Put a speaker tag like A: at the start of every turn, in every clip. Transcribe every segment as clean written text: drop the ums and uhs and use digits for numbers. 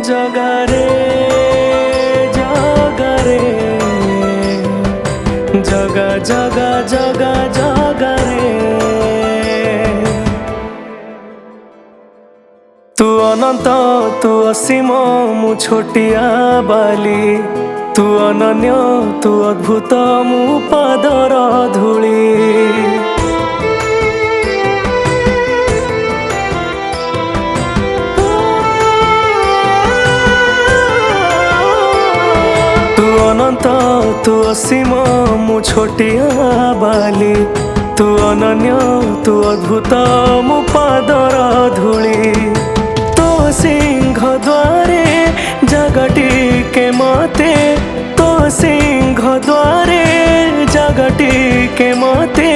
A: जगारे जगारे जगा जगा जगा जगारे तू अनंत तू असीम मु छोटिया बाली तू अनन्य तू अद्भुत मु पादर धूली अनंत तू असीम मु छोटिया बाली तू अनन्य तू अद्भुत मु पादर धूली तो सिंह द्वारे जगटी के मते तो सिंह द्वारे जगटी के मते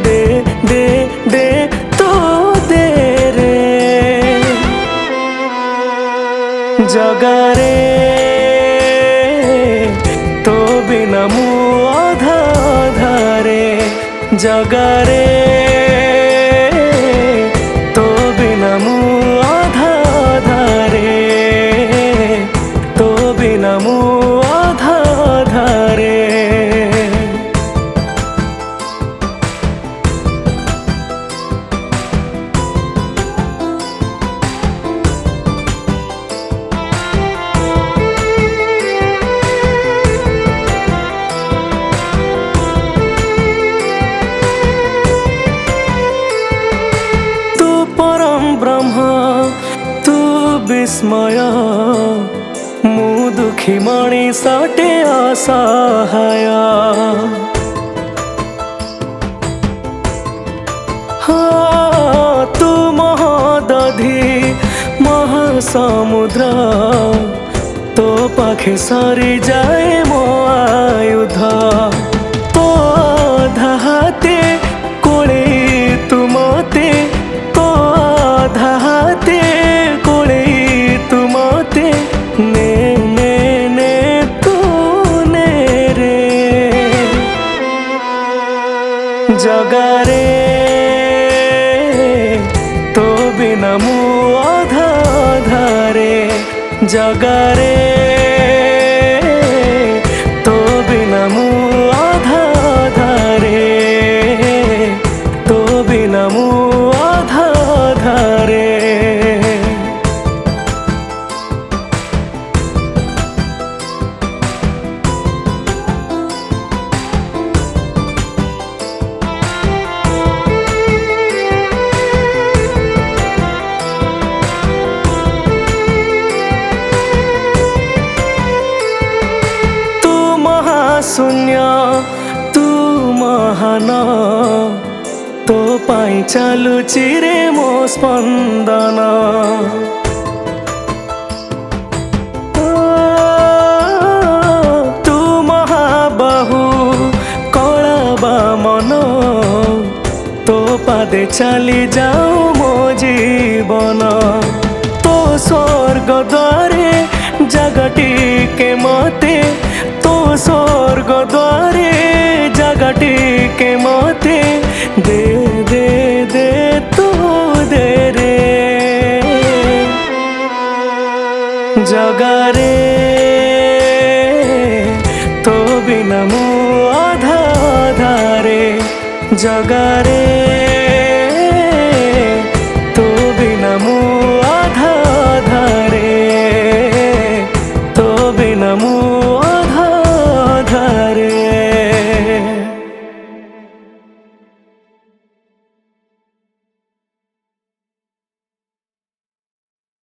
A: दे दे दे तो दे रे जगारे बिना मु आधा धारे जगारे तो बिना मु आधा धारे तो बिना मु आधा धारे विस्मय मु दुखी मणिषटे असहाय तू महदधि महासमुद्र तो पाखे सरी जाए मो आयुध तो धाते कोले तू मते तो धाते कोले तू मते ने ने ने तू ने रे जगारे तो बिना मु आधा धारे जगारे तो बिना मु आधा धारे तो बिना मु आधा धारे शून्य तू महान तो पाई चालुची रे मो स्पंदन तू महाबाहु कला बामन तो पादे चली जाऊ मो जीवन तो स्वर्ग द्वारे जगटी के मते तो स्वर्ग द्वारे जगटी के मते दे दे दे तू दे रे जगारे तो बिना मु आधा धारे जगारे तो बिना मु आधा धारे तो बिना मु